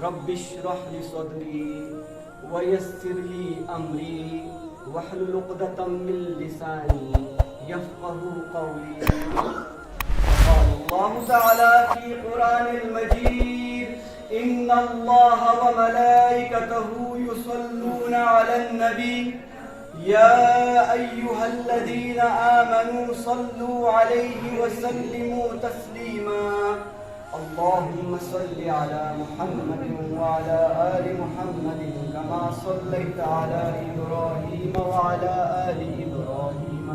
رب اشرح لي صدري ويسر لي أمري واحلل عقدة من لساني يفقه قولي. قال الله تعالى في قرآن المجيد إن الله وملائكته يصلون على النبي يا أيها الذين آمنوا صلوا عليه وسلموا تسليما. اللهم صل على محمد وعلى آل محمد كما صليت على إبراهيم وعلى آل إبراهيم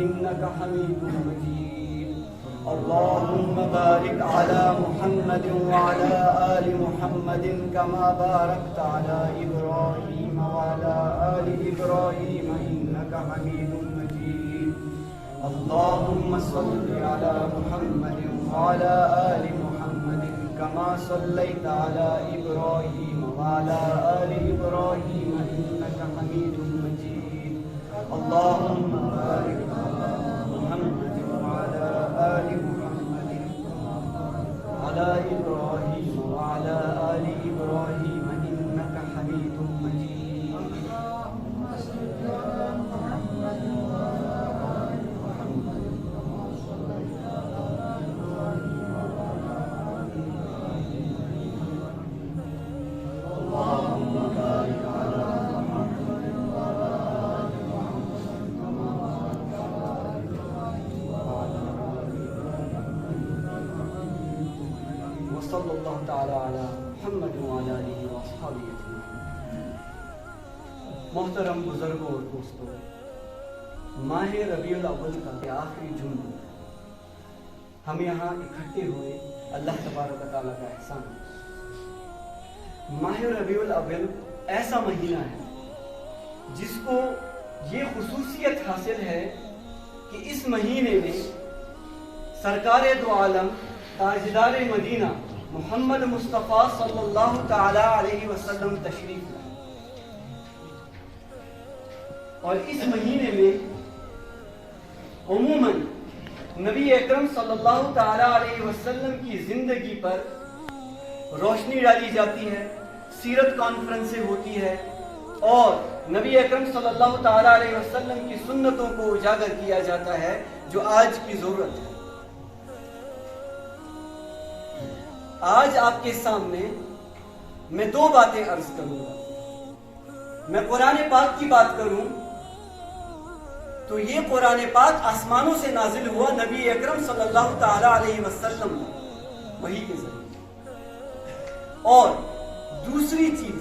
إنك حميد مجيد. اللهم بارك على محمد وعلى آل محمد كما باركت على إبراهيم وعلى آل إبراهيم إنك حميد مجيد. اللهم صل على محمد وعلى آل محمد كما صليت على إبراهيم وعلى آل إبراهيم إنك حميد مجيد. اللهم بارك على محمد وعلى آل محمد على إبراهيم وعلى آل إبراهيم إنك حميد مجيد. صلی اللہ تعالی علی محمد وعلی آلہ واصحابہ اجمعین. محترم بزرگوں اور دوستوں، ماہ ربیع الاول کا آخری جمعہ ہم یہاں اکٹھے ہوئے اللہ تبارک و تعالیٰ کا احسان ہے. ماہ ربیع الاول ایسا مہینہ ہے جس کو یہ خصوصیت حاصل ہے کہ اس مہینے میں سرکار دو عالم تاجدار مدینہ محمد مصطفیٰ صلی اللہ تعالی علیہ وسلم تشریف لائے، اور اس مہینے میں عموماً نبی اکرم صلی اللہ تعالی علیہ وسلم کی زندگی پر روشنی ڈالی جاتی ہے، سیرت کانفرنسیں ہوتی ہے، اور نبی اکرم صلی اللہ تعالی علیہ وسلم کی سنتوں کو اجاگر کیا جاتا ہے جو آج کی ضرورت ہے. آج آپ کے سامنے میں دو باتیں عرض کروں گا. میں قرآن پاک کی بات کروں تو یہ قرآن پاک آسمانوں سے نازل ہوا نبی اکرم صلی اللہ تعالی علیہ وسلم وحی کے ذریعے. اور دوسری چیز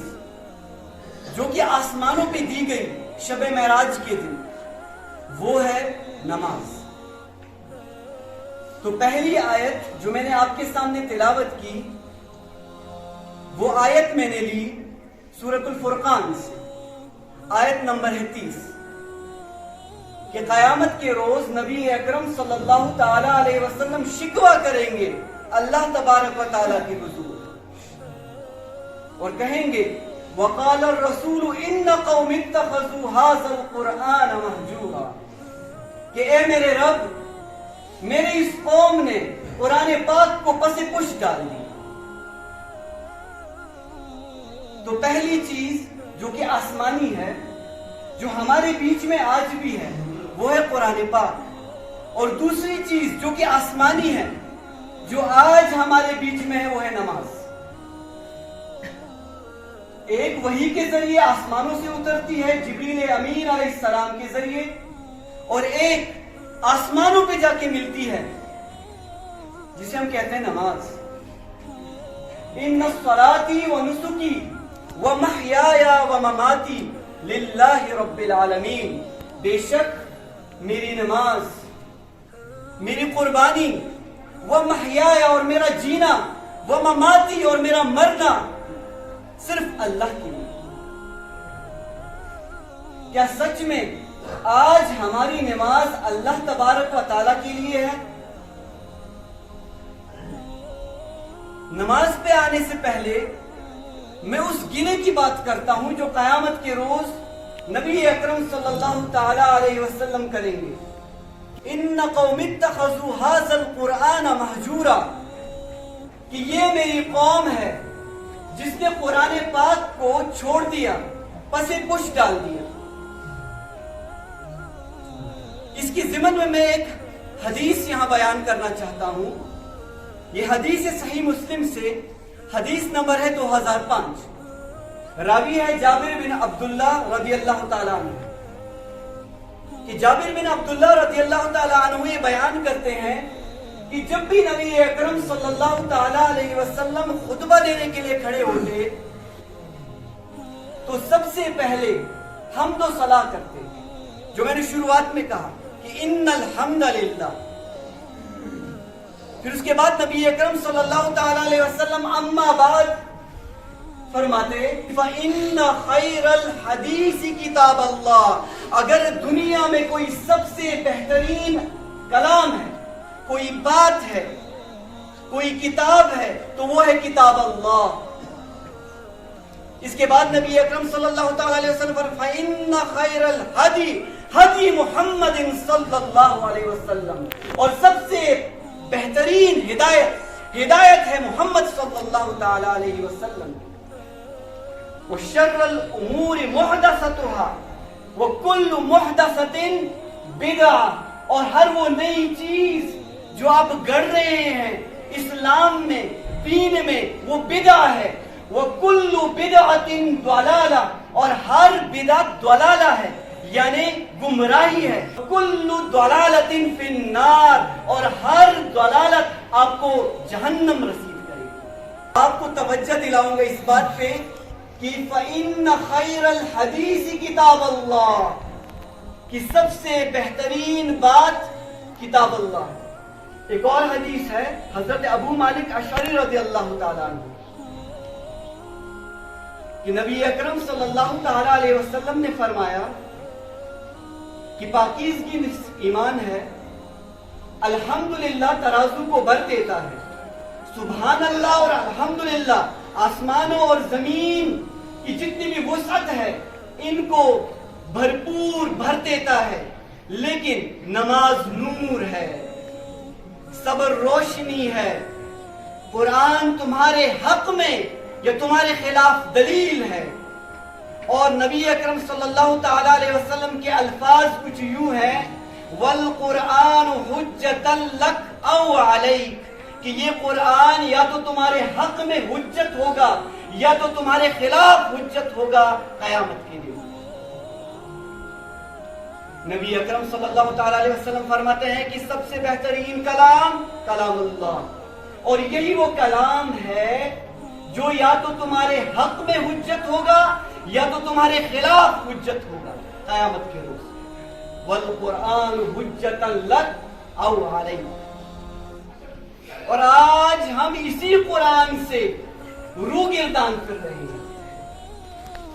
جو کہ آسمانوں پہ دی گئی شب معراج کے دن، وہ ہے نماز. تو پہلی آیت جو میں نے آپ کے سامنے تلاوت کی، وہ آیت میں نے لی سورۃ الفرقان سے، آیت نمبر 30 کہ قیامت کے روز نبی اکرم صلی اللہ تعالی علیہ وسلم شکوہ کریں گے اللہ تبارک و تعالیٰ کے حضور اور کہیں گے وقال الرسول ان قوم اتخذوا هذا القرآن مہجورا، کہ اے میرے رب، میرے اس قوم نے قرآن پاک کو پس پش ڈال دی. تو پہلی چیز جو کہ آسمانی ہے، جو ہمارے بیچ میں آج بھی ہے، وہ ہے قرآن پاک. اور دوسری چیز جو کہ آسمانی ہے، جو آج ہمارے بیچ میں ہے، وہ ہے نماز. ایک وحی کے ذریعے آسمانوں سے اترتی ہے جبریل امین علیہ السلام کے ذریعے، اور ایک آسمانوں پہ جا کے ملتی ہے جسے ہم کہتے ہیں نماز. ان صلاتی و نسکی و محیایا و مماتی للہ رب العالمین، بے شک میری نماز، میری قربانی، و محیایا اور میرا جینا، و مماتی اور میرا مرنا صرف اللہ کے لیے. کیا سچ میں آج ہماری نماز اللہ تبارک و تعالیٰ کے لیے ہے؟ نماز پہ آنے سے پہلے میں اس گنے کی بات کرتا ہوں جو قیامت کے روز نبی اکرم صلی اللہ تعالی علیہ وسلم کریں گے. ان قوم اتخذوا هذا القرآن مہجورا، کہ یہ میری قوم ہے جس جس نے قرآن پاک کو چھوڑ دیا، پس پش ڈال دیا۔ اس کی ضمن میں ایک حدیث یہاں بیان کرنا چاہتا ہوں۔ یہ حدیث صحیح مسلم سے، حدیث نمبر ہے 2005۔ راوی ہے جابر بن عبداللہ رضی اللہ تعالیٰ عنہ، کہ جابر بن عبداللہ رضی اللہ تعالیٰ عنہ یہ بیان کرتے ہیں کہ جب بھی نبی اکرم صلی اللہ تعالیٰ علیہ وسلم خطبہ دینے کے لیے کھڑے ہوتے تو سب سے پہلے حمد و ثنا کرتے، جو میں نے شروعات میں کہا کہ ان الحمد للہ۔ پھر اس کے بعد نبی اکرم صلی اللہ تعالیٰ علیہ وسلم اما بعد فرماتے فَإِنَّ خَيْرَ الْحَدِيثِ کتاب اللہ۔ اگر دنیا میں کوئی سب سے بہترین کلام ہے، کوئی بات ہے، کوئی کتاب ہے تو وہ ہے کتاب اللہ۔ اس کے بعد نبی اکرم صلی اللہ تعالیٰ علیہ وسلم فَإِنَّ خَيْرَ الْحَدِي حدی محمد صلی اللہ علیہ وسلم، اور سب سے بہترین ہدایت ہے محمد صلی اللہ تعالیٰ علیہ وسلم۔ وَشَرَّ الْأُمُورِ مُحْدَثَتُهَا وَكُلُّ مُحْدَثَةٍ بِدْعَةٍ، اور ہر وہ نئی چیز جو آپ گڑھ رہے ہیں اسلام میں، دین میں، وہ بدعہ ہے۔ وَكُلُّ بِدْعَةٍ ضَلَالَةٍ، اور ہر بدعت ضلالہ ہے، یعنی گمراہی ہے۔ کل ضلالۃ فی النار، اور ہر ضلالت آپ کو جہنم رسید کرے گی۔ آپ کو توجہ دلاؤں گا اس بات پہ کہ فَإِنَّ خَيْرَ الْحَدِيثِ کتاب اللہ، کہ سب سے بہترین بات کتاب اللہ ہے۔ ایک اور حدیث ہے حضرت ابو مالک اشعری رضی اللہ تعالیٰ عنہ کہ نبی اکرم صلی اللہ تعالیٰ علیہ وسلم نے فرمایا کہ پاکیزگی ایمان ہے، الحمدللہ ترازو کو بھر دیتا ہے، سبحان اللہ اور الحمدللہ آسمانوں اور زمین کی جتنی بھی وسعت ہے ان کو بھرپور بھر دیتا ہے، لیکن نماز نور ہے، صبر روشنی ہے، قرآن تمہارے حق میں یا تمہارے خلاف دلیل ہے۔ اور نبی اکرم صلی اللہ تعالیٰ علیہ وسلم کے الفاظ کچھ یوں ہیں وَالْقُرْآنُ حُجَّةً لَكَ أَوْ عَلَيْكَ، کہ یہ قرآن یا تو تمہارے حق میں حجت ہوگا یا تو تمہارے خلاف حجت ہوگا قیامت کے دن۔ نبی اکرم صلی اللہ تعالیٰ علیہ وسلم فرماتے ہیں کہ سب سے بہترین کلام کلام اللہ، اور یہی وہ کلام ہے جو یا تو تمہارے حق میں حجت ہوگا یا تو تمہارے خلاف حجت ہوگا قیامت کے روز۔ وَالْقُرْآنُ حُجَّةً لَكَ أَوْ عَلَيْكَ، اور آج ہم اسی قرآن سے روگردان کر رہے ہیں۔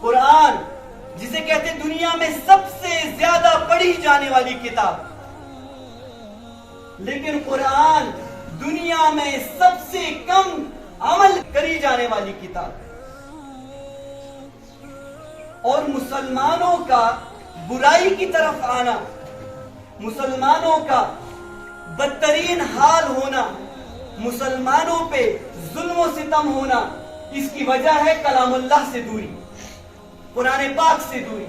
قرآن جسے کہتے ہیں دنیا میں سب سے زیادہ پڑھی جانے والی کتاب، لیکن قرآن دنیا میں سب سے کم عمل کری جانے والی کتاب، اور مسلمانوں کا برائی کی طرف آنا، مسلمانوں کا بدترین حال ہونا، مسلمانوں پہ ظلم و ستم ہونا، اس کی وجہ ہے کلام اللہ سے دوری، قرآن پاک سے دوری۔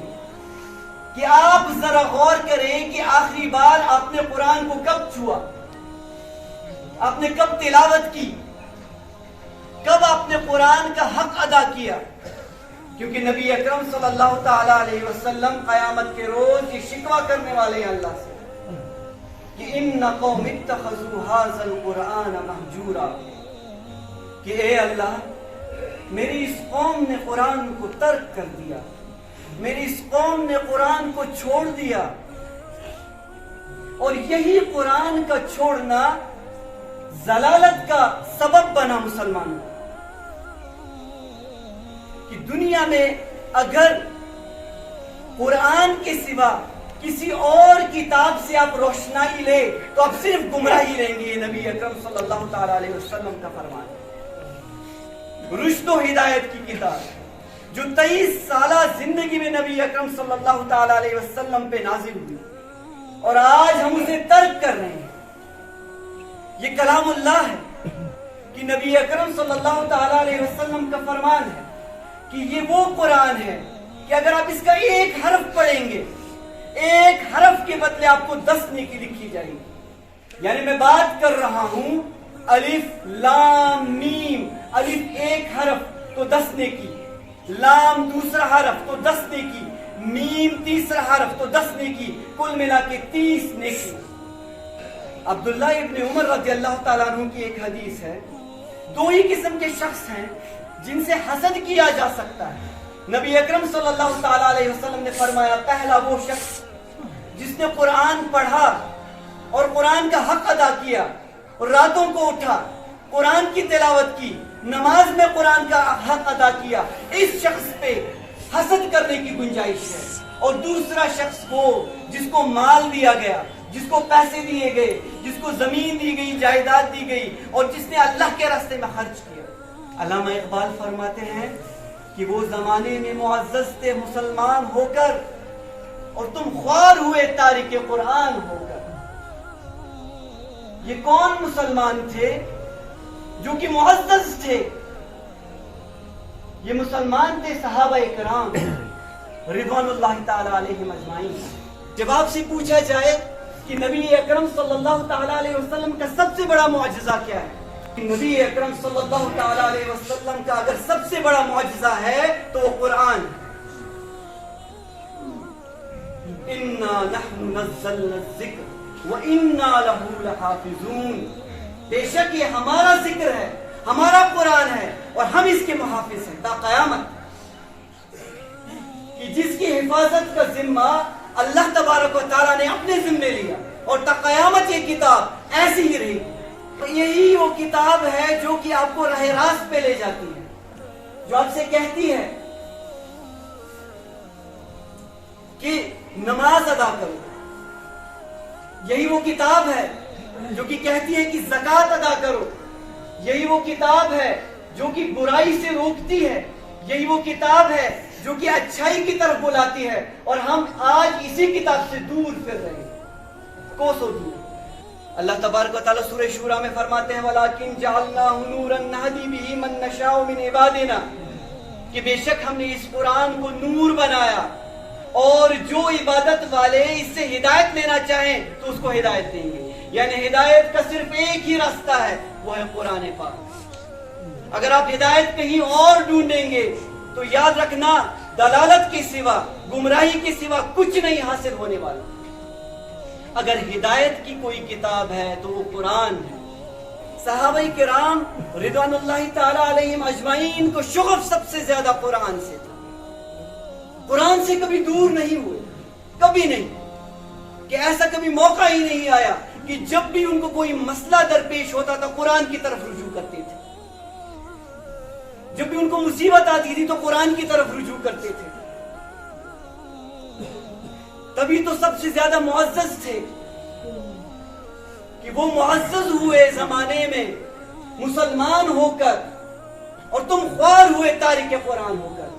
کہ آپ ذرا غور کریں کہ آخری بار آپ نے قرآن کو کب چھوا، آپ نے کب تلاوت کی، کب آپ نے قرآن کا حق ادا کیا؟ کیونکہ نبی اکرم صلی اللہ تعالیٰ علیہ وسلم قیامت کے روز یہ شکوہ کرنے والے ہیں اللہ سے کہ ان قوم اتخذوا هذا القرآن مہجورا، کہ اے اللہ میری اس قوم نے قرآن کو ترک کر دیا، میری اس قوم نے قرآن کو چھوڑ دیا۔ اور یہی قرآن کا چھوڑنا ضلالت کا سبب بنا مسلمانوں، کہ دنیا میں اگر قرآن کے سوا کسی اور کتاب سے آپ روشنائی لے تو آپ صرف گمراہی لیں گے۔ یہ نبی اکرم صلی اللہ تعالیٰ علیہ وسلم کا فرمان ہے۔ رشد و ہدایت کی کتاب جو 23 سالہ زندگی میں نبی اکرم صلی اللہ تعالیٰ علیہ وسلم پہ نازل ہوئی، اور آج ہم اسے ترک کر رہے ہیں۔ یہ کلام اللہ ہے، کہ نبی اکرم صلی اللہ تعالیٰ علیہ وسلم کا فرمان ہے کہ یہ وہ قرآن ہے کہ اگر آپ اس کا ایک حرف پڑھیں گے، ایک حرف کے بدلے آپ کو 10 نیکی لکھی جائے گی. یعنی میں بات کر رہا ہوں الف لام میم، الف ایک حرف تو 10 نیکی، لام دوسرا حرف تو 10 نیکی، میم تیسرا حرف تو 10 نیکی، کل ملا کے 30 نیکی. عبداللہ ابن عمر رضی اللہ تعالیٰ عنہ کی ایک حدیث ہے، 2 ہی قسم کے شخص ہیں جن سے حسد کیا جا سکتا ہے. نبی اکرم صلی اللہ تعالیٰ علیہ وسلم نے فرمایا، پہلا وہ شخص جس نے قرآن پڑھا اور قرآن کا حق ادا کیا اور راتوں کو اٹھا، قرآن کی تلاوت کی، نماز میں قرآن کا حق ادا کیا، اس شخص پہ حسد کرنے کی گنجائش ہے. اور دوسرا شخص وہ جس کو مال دیا گیا، جس کو پیسے دیے گئے، جس کو زمین دی گئی، جائیداد دی گئی، اور جس نے اللہ کے راستے میں خرچ کیا. علامہ اقبال فرماتے ہیں کہ وہ زمانے میں معزز تھے مسلمان ہو کر، اور تم خوار ہوئے تارک قرآن ہو کر. یہ کون مسلمان تھے جو کہ معزز تھے؟ یہ مسلمان تھے صحابہ کرام رضوان اللہ تعالی علیہم اجمعین. جب آپ سے پوچھا جائے کہ نبی اکرم صلی اللہ تعالی علیہ وسلم کا سب سے بڑا معجزہ کیا ہے، کہ نبی اکرم صلی اللہ تعالی علیہ وسلم کا اگر سب سے بڑا معجزہ ہے تو وہ قرآن. اِنَّا نَحْنُ نَزَّلْنَا الذِّكْرَ وَإِنَّا لَهُ لَحَافِظُونَ. بے شک یہ ہمارا ذکر ہے، ہمارا قرآن ہے، اور ہم اس کے محافظ ہیں تا قیامت. کہ جس کی حفاظت کا ذمہ اللہ تبارک و تعالیٰ نے اپنے ذمے لیا، اور تا قیامت یہ کتاب ایسی ہی رہی. یہی وہ کتاب ہے جو کہ آپ کو راہ راست پہ لے جاتی ہے، جو آپ سے کہتی ہے کہ نماز ادا کرو. یہی وہ کتاب ہے جو کہ کہتی ہے کہ زکوٰۃ ادا کرو. یہی وہ کتاب ہے جو کہ برائی سے روکتی ہے. یہی وہ کتاب ہے جو کہ اچھائی کی طرف بلاتی ہے، اور ہم آج اسی کتاب سے دور پھر رہے ہیں، کوسوں دور. اللہ تبارک و تعالیٰ سورہ شورى میں فرماتے ہیں وَلَكِنْ جَعَلْنَاهُ نُورًا نَهْدِي بِهِ مَن نَّشَاءُ مِنْ عِبَادِنَا، کہ بے شک ہم نے اس قرآن کو نور بنایا، اور جو عبادت والے اس سے ہدایت لینا چاہیں تو اس کو ہدایت دیں گے. یعنی ہدایت کا صرف ایک ہی راستہ ہے، وہ ہے قرآن پاک. اگر آپ ہدایت کہیں اور ڈھونڈیں گے تو یاد رکھنا دلالت کے سوا، گمراہی کے سوا کچھ نہیں حاصل ہونے والا. اگر ہدایت کی کوئی کتاب ہے تو وہ قرآن ہے. صحابہ کرام رضوان اللہ تعالی علیہم اجمعین کو شغف سب سے زیادہ قرآن سے تھا. قرآن سے کبھی دور نہیں ہوئے، کبھی نہیں. کہ ایسا کبھی موقع ہی نہیں آیا کہ جب بھی ان کو کوئی مسئلہ درپیش ہوتا تھا قرآن کی طرف رجوع کرتے تھے. جب بھی ان کو مصیبت آتی تھی تو قرآن کی طرف رجوع کرتے تھے. تبھی تو سب سے زیادہ معزز تھے کہ وہ معزز ہوئے زمانے میں مسلمان ہو کر، اور تم خوار ہوئے تارک قرآن ہو کر.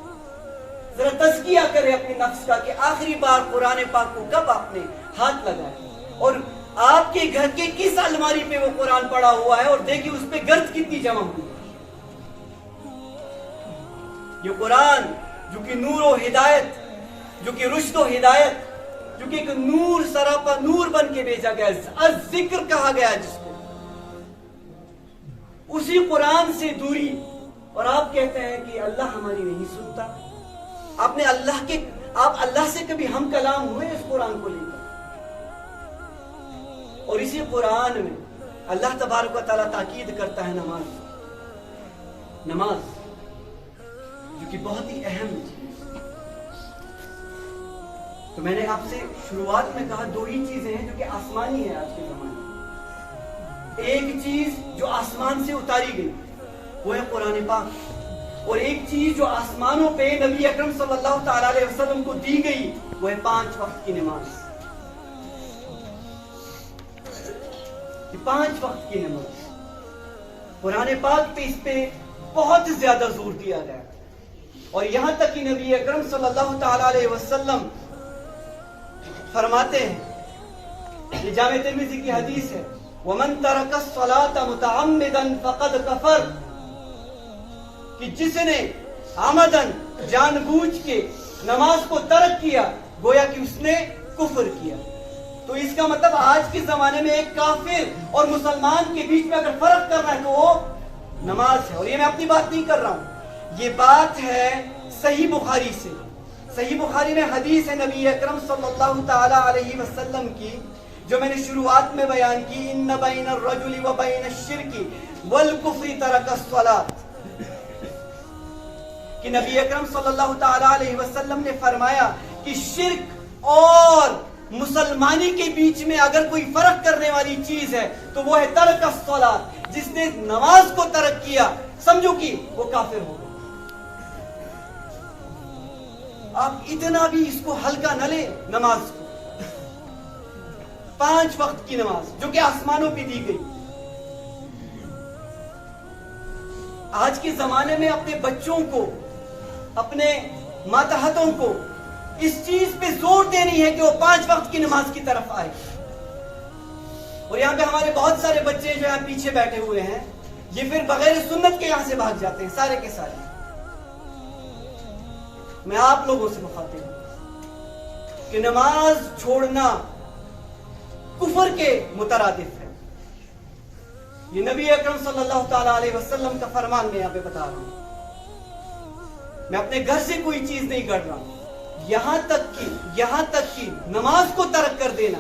ذرا تزکیہ کرے اپنے نفس کا کہ آخری بار قرآن پاک کو کب آپ نے ہاتھ لگایا، اور آپ کے گھر کے کس الماری پہ وہ قرآن پڑا ہوا ہے، اور دیکھیں اس پہ گرد کتنی جمع ہوئی. یہ قرآن جو کہ نور و ہدایت، جو کہ رشد و ہدایت، جو کہ ایک نور سراپا نور بن کے بھیجا گیا، الذکر کہا گیا جس کو، اسی قرآن سے دوری. اور آپ کہتے ہیں کہ اللہ ہماری نہیں سنتا. آپ اللہ سے کبھی ہم کلام ہوئے اس قرآن کو لے کر؟ اور اسی قرآن میں اللہ تبارک و تعالیٰ تاکید کرتا ہے نماز جو کہ بہت ہی اہم چیز. تو میں نے آپ سے شروعات میں کہا 2 ہی چیزیں ہیں جو کہ آسمانی ہے آج کے زمانے میں. ایک چیز جو آسمان سے اتاری گئی وہ ہے قرآن پاک، اور ایک چیز جو آسمانوں پہ نبی اکرم صلی اللہ تعالی علیہ وسلم کو دی گئی وہ ہے 5 وقت کی نماز. 5 وقت کی نماز قرآن پاک پہ اس پہ بہت زیادہ زور دیا گیا. اور یہاں تک کہ نبی اکرم صلی اللہ تعالی علیہ وسلم فرماتے ہیں، یہ جامع ترمذی کی حدیث ہے وَمَن تَرَكَ الصَّلَاةَ مُتَعَمِّدًا فَقَدْ كَفَرَ، کہ جس نے عمدن جان بوجھ کے نماز کو ترک کیا گویا کہ اس نے کفر کیا۔ تو اس کا مطلب آج کے زمانے میں ایک کافر اور مسلمان کے بیچ میں اگر فرق کرنا ہے تو وہ نماز ہے۔ اور یہ میں اپنی بات نہیں کر رہا ہوں، یہ بات ہے صحیح بخاری سے۔ صحیح بخاری میں حدیث ہے نبی اکرم صلی اللہ تعالی علیہ وسلم کی، جو میں نے شروعات میں بیان کی، ان بین الرجل و بین الشرک والکفر ترک الصلاۃ، کہ نبی اکرم صلی اللہ تعالی علیہ وسلم نے فرمایا کہ شرک اور مسلمانی کے بیچ میں اگر کوئی فرق کرنے والی چیز ہے تو وہ ہے ترک الصلاۃ۔ جس نے نماز کو ترک کیا سمجھو کہ وہ کافر ہو گیا۔ آپ اتنا بھی اس کو ہلکا نہ لیں، نماز کو، 5 وقت کی نماز جو کہ آسمانوں پہ دی گئی۔ آج کے زمانے میں اپنے بچوں کو، اپنے ماتحتوں کو اس چیز پہ زور دینی ہے کہ وہ 5 وقت کی نماز کی طرف آئے۔ اور یہاں پہ ہمارے بہت سارے بچے جو یہاں پیچھے بیٹھے ہوئے ہیں، یہ پھر بغیر سنت کے یہاں سے بھاگ جاتے ہیں سارے کے سارے۔ میں آپ لوگوں سے مخاطب ہوں کہ نماز چھوڑنا کفر کے مترادف ہے۔ یہ نبی اکرم صلی اللہ تعالی علیہ وسلم کا فرمان میں یہاں پہ بتا رہا ہوں۔ میں اپنے گھر سے کوئی چیز نہیں کر رہا ہوں، یہاں تک کہ نماز کو ترک کر دینا،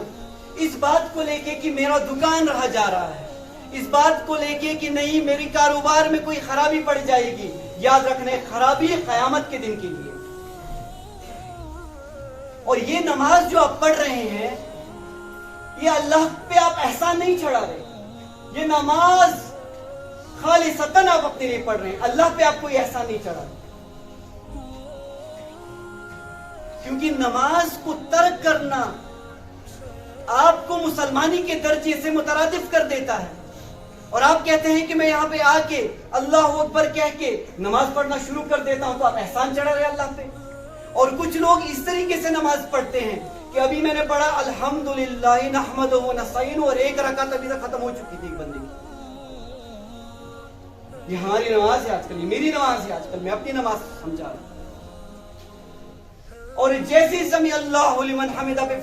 اس بات کو لے کے کہ میرا دکان رہا جا رہا ہے، اس بات کو لے کے کہ نہیں میری کاروبار میں کوئی خرابی پڑ جائے گی، یاد رکھنے خرابی قیامت کے دن کے لیے۔ اور یہ نماز جو آپ پڑھ رہے ہیں، یہ اللہ پہ آپ احسان نہیں چڑھا رہے، یہ نماز خالصتاً آپ اپنے لیے پڑھ رہے ہیں، اللہ پہ آپ کوئی احسان نہیں چڑھا رہے۔ کیونکہ نماز کو ترک کرنا آپ کو مسلمانی کے درجے سے مترادف کر دیتا ہے، اور آپ کہتے ہیں کہ میں یہاں پہ آ کے اللہ اکبر کہہ کے نماز پڑھنا شروع کر دیتا ہوں تو آپ احسان چڑھا رہے اللہ پہ۔ اور کچھ لوگ اس طریقے سے نماز پڑھتے ہیں کہ ابھی میں نے پڑھا الحمدللہ نحمدہ و نستعینہ، اور 1 رکعت ابھی تک ختم ہو چکی تھی ایک بندے کی۔ یہ ہماری نماز ہے آج کل، یہ میری نماز ہے آج کل، میں اپنی نماز سمجھا رہا ہوں۔ اور جیسے سمیع اللہ لمن حمدہ پہ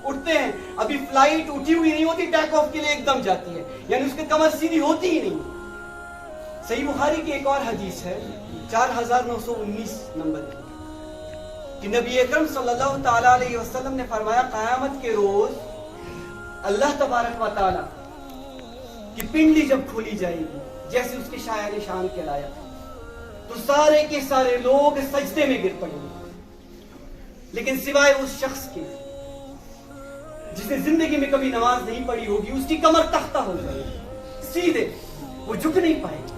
اٹھتے ہیں، ابھی فلائٹ اٹھی ہوئی نہیں ہوتی، ٹیک آف کے لیے ایک دم جاتی ہے، یعنی اس کی کمر سیدھی ہوتی ہی نہیں۔ صحیح بخاری کی ایک اور حدیث ہے 4919 نمبر کی، کہ نبی اکرم صلی اللہ تعالی علیہ وسلم نے فرمایا قیامت کے روز اللہ تبارک و تعالی کی پنڈلی جب کھولی جائے گی، جیسے اس کے شایان شان کے لائق، تو سارے کے سارے لوگ سجدے میں گر پڑیں گے، لیکن سوائے اس شخص کے جس نے زندگی میں کبھی نماز نہیں پڑھی ہوگی، اس کی کمر تختہ ہو جائے گی، سیدھے وہ جھک نہیں پائے گا۔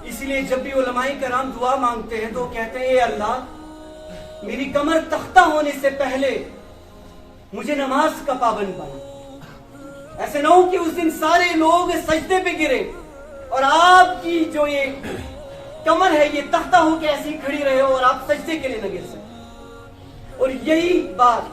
اس لیے جب بھی علماء کرام دعا مانگتے ہیں تو وہ کہتے ہیں اے اللہ میری کمر تختہ ہونے سے پہلے مجھے نماز کا پابند بنا، ایسے نہ ہو کہ اس دن سارے لوگ سجدے پہ گرے اور آپ کی جو یہ کمر ہے یہ تختہ ہو کے ایسی کھڑی رہے ہو اور آپ سجدے کے لیے نہ گر سکتے۔ اور یہی بات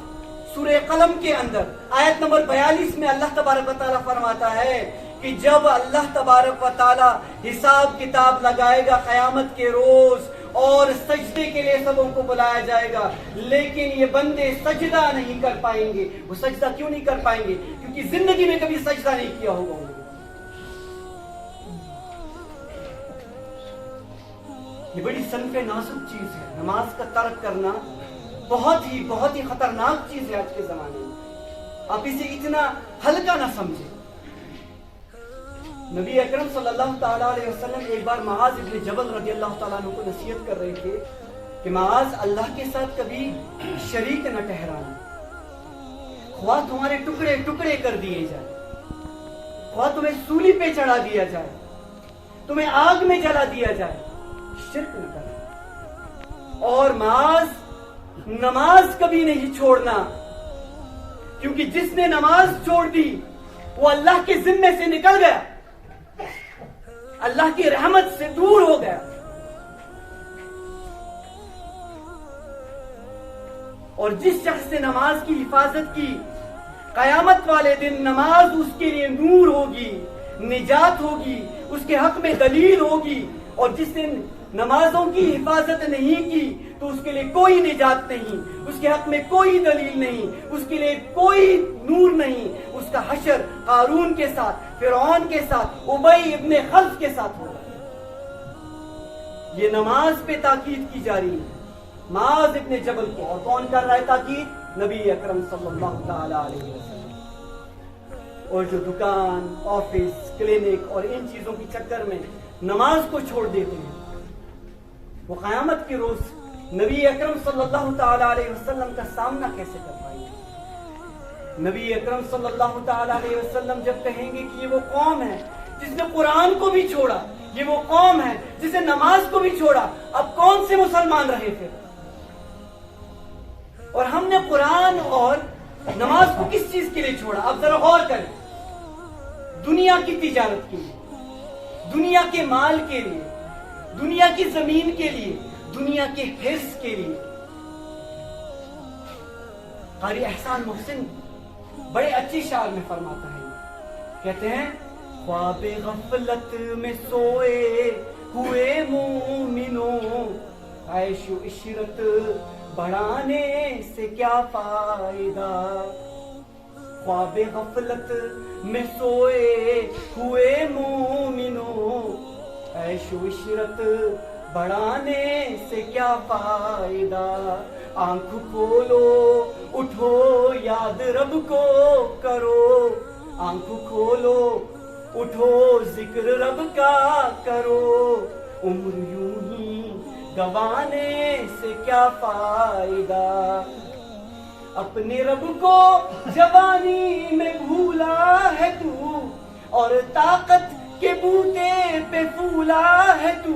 سورہ قلم کے اندر آیت نمبر 42 میں اللہ تبارک و تعالیٰ فرماتا ہے کہ جب اللہ تبارک و تعالیٰ حساب کتاب لگائے گا قیامت کے روز اور سجدے کے لیے سبوں کو بلایا جائے گا، لیکن یہ بندے سجدہ نہیں کر پائیں گے۔ وہ سجدہ کیوں نہیں کر پائیں گے؟ کیونکہ زندگی میں کبھی سجدہ نہیں کیا ہوگا انہوں نے۔ یہ بڑی صنف نازک چیز ہے، نماز کا ترک کرنا بہت ہی خطرناک چیز ہے آج کے زمانے میں، آپ اسے اتنا ہلکا نہ سمجھیں۔ نبی اکرم صلی اللہ تعالیٰ علیہ وسلم ایک بار معاذ ابن جبل رضی اللہ تعالیٰ عنہ کو نصیحت کر رہے تھے کہ معاذ اللہ کے ساتھ کبھی شریک نہ ٹھہرانا، خواہ تمہارے ٹکڑے ٹکڑے کر دیے جائیں، خواہ تمہیں سولی پہ چڑھا دیا جائے، تمہیں آگ میں جلا دیا جائے، شرک نہ کرنا۔ اور معاذ نماز کبھی نہیں چھوڑنا، کیونکہ جس نے نماز چھوڑ دی وہ اللہ کے ذمے سے نکل گیا، اللہ کی رحمت سے دور ہو گیا۔ اور جس شخص نے نماز کی حفاظت کی، قیامت والے دن نماز اس کے لیے نور ہوگی، نجات ہوگی، اس کے حق میں دلیل ہوگی، اور جس نے نمازوں کی حفاظت نہیں کی تو اس کے لیے کوئی نجات نہیں، اس کے حق میں کوئی دلیل نہیں، اس کے لیے کوئی نور نہیں۔ اس کا حشر قارون کے ساتھ، فرعون کے ساتھ، ابی ابن خلف کے ساتھ ہوگا۔ یہ نماز پہ تاکید کی جا رہی ہے، معاذ ابن جبل کو، اور کون کر رہا ہے تاکید؟ نبی اکرم صلی اللہ تعالی علیہ وسلم۔ اور جو دکان، آفس، کلینک اور ان چیزوں کی چکر میں نماز کو چھوڑ دیتے ہیں، وہ قیامت کے روز نبی اکرم صلی اللہ تعالی علیہ وسلم کا سامنا کیسے کر پائیں گے؟ نبی اکرم صلی اللہ تعالی علیہ وسلم جب کہیں گے کہ یہ وہ قوم ہے جس نے قرآن کو بھی چھوڑا، یہ وہ قوم ہے جس نے نماز کو بھی چھوڑا، اب کون سے مسلمان رہے پھر؟ اور ہم نے قرآن اور نماز کو کس چیز کے لیے چھوڑا؟ اب ذرا غور کریں۔ دنیا کی تجارت کے لیے، دنیا کے مال کے لیے، دنیا کی زمین کے لیے، دنیا کے حرص کے لیے۔ قاری احسان محسن بڑے اچھی شعر میں فرماتا ہے، کہتے ہیں خواب غفلت میں سوئے ہوئے مومنوں، عیش و عشرت بڑھانے سے کیا فائدہ؟ خواب غفلت میں سوئے ہوئے مومنوں، عیش و عشرت بڑھانے سے کیا فائدہ؟ آنکھ کھولو اٹھو یاد رب کو کرو، آنکھ کھولو اٹھو ذکر رب کا کرو، عمر یوں ہی گوانے سے کیا فائدہ؟ اپنے رب کو جوانی میں بھولا ہے تو، اور طاقت کے بوتے پہ پھولا ہے تو،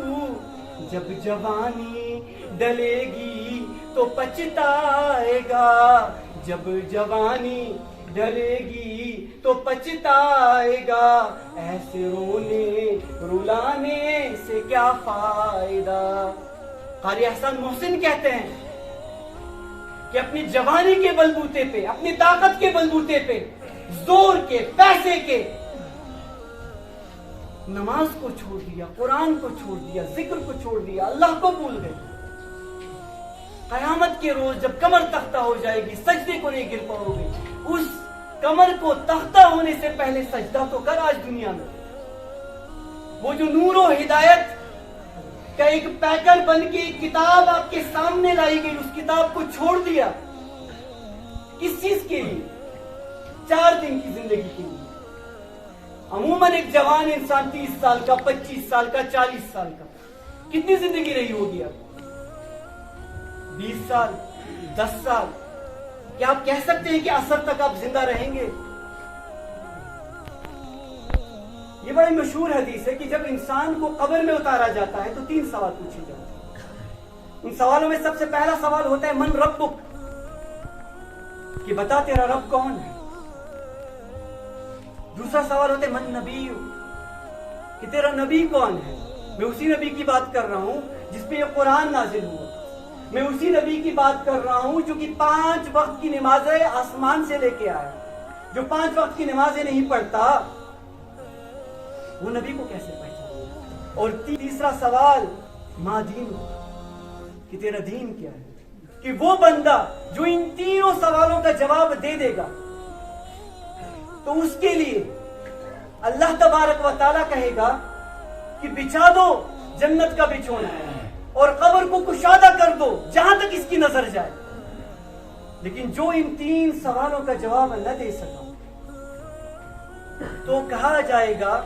جب جوانی ڈلے گی تو پچھتائے گا، جب جوانی ڈلے گی تو پچھتائے گا، ایسے رونے رلانے سے کیا فائدہ؟ قاری احسان محسن کہتے ہیں کہ اپنی جوانی کے بلبوتے پہ، اپنی طاقت کے بلبوتے پہ، زور کے، پیسے کے، نماز کو چھوڑ دیا، قرآن کو چھوڑ دیا، ذکر کو چھوڑ دیا، اللہ کو بھول گئے۔ قیامت کے روز جب کمر تختہ ہو جائے گی، سجدے کو نہیں گر پاؤ گے، اس کمر کو تختہ ہونے سے پہلے سجدہ تو کر آج دنیا میں۔ وہ جو نور و ہدایت کا ایک پیکر بن کے ایک کتاب آپ کے سامنے لائی گئی، اس کتاب کو چھوڑ دیا، کس چیز کے لیے؟ 4 دن کی زندگی کے لیے۔ عموماً ایک جوان انسان 30 سال کا، 25 سال کا، 40 سال کا، کتنی زندگی رہی ہوگی اب؟ 20 سال، 10 سال؟ کیا آپ کہہ سکتے ہیں کہ عصر تک آپ زندہ رہیں گے؟ یہ بڑی مشہور حدیث ہے کہ جب انسان کو قبر میں اتارا جاتا ہے تو 3 سوال پوچھے جاتے ہیں۔ ان سوالوں میں سب سے پہلا سوال ہوتا ہے من ربک، کہ بتا تیرا رب کون ہے۔ دوسرا سوال ہوتا ہے من نبی، کہ تیرا نبی کون ہے۔ میں اسی نبی کی بات کر رہا ہوں جس پہ یہ قرآن نازل ہوا، میں اسی نبی کی بات کر رہا ہوں جو کہ 5 وقت کی نمازیں آسمان سے لے کے آیا۔ جو 5 وقت کی نمازیں نہیں پڑھتا وہ نبی کو کیسے پہچانے؟ اور تیسرا سوال ما دین، کہ تیرا دین کیا ہے۔ کہ وہ بندہ جو ان تینوں سوالوں کا جواب دے دے گا تو اس کے لیے اللہ تبارک و تعالیٰ کہے گا کہ بچھا دو جنت کا بچھونا اور قبر کو کشادہ کر دو جہاں تک اس کی نظر جائے۔ لیکن جو ان 3 سوالوں کا جواب نہ دے سکا تو کہا جائے گا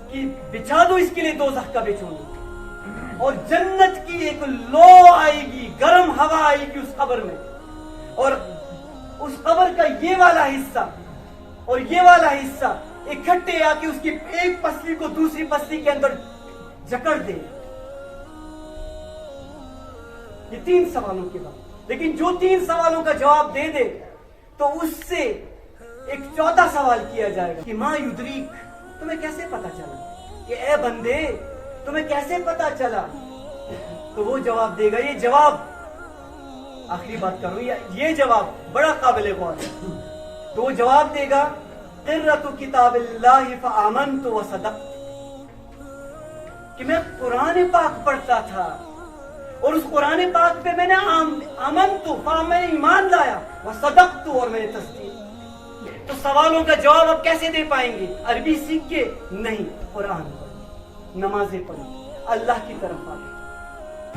کہ بچھا دو اس کے لیے دوزخ کا بچھونا، اور جنت کی ایک لو آئے گی، گرم ہوا آئے گی اس قبر میں، اور اس قبر کا یہ والا حصہ اور یہ والا حصہ اکٹھے آ کے اس کی ایک پسلی کو دوسری پسلی کے اندر جکڑ دے۔ یہ 3 سوالوں کے بعد، لیکن جو 3 سوالوں کا جواب دے دے تو اس سے ایک 4تھا سوال کیا جائے گا کہ ما یدریک، تمہیں کیسے پتا چلا؟ کہ اے بندے تمہیں کیسے پتا چلا؟ تو وہ جواب دے گا، یہ جواب آخری بات کروں، یہ جواب بڑا قابل غور ہے۔ تو وہ جواب دے گا قرۃ کتاب اللہ فآمنت وصدقت، کہ میں قرآن پاک پڑھتا تھا اور اس قرآن پاک پہ میں نے آمنت میں نے ایمان لایا، وصدقت اور میں نے تصدیق۔ تو سوالوں کا جواب اب کیسے دے پائیں گے؟ عربی سیکھ کے نہیں، قرآن پڑھیں، نمازیں پڑھیں، اللہ کی طرف آئیں،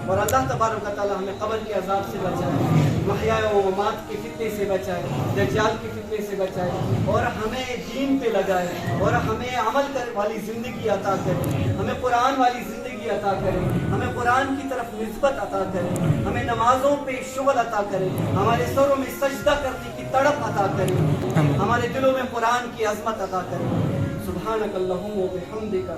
اور اللہ تبارک و تعالی ہمیں قبر کے عذاب سے بچائے، محیا و ممات کے فتنے سے بچائے، دجال کے فتنے سے بچائے، اور ہمیں دین پہ لگائے، اور ہمیں عمل والی زندگی عطا کرے، ہمیں قرآن والی زندگی عطا کرے، ہمیں قرآن کی طرف نسبت عطا کرے، ہمیں نمازوں پہ شغل عطا کرے، ہمارے سروں میں سجدہ کرنے کی تڑپ عطا کرے، ہمارے دلوں میں قرآن کی عظمت عطا کرے۔ سبحانک اللہم و بحمدک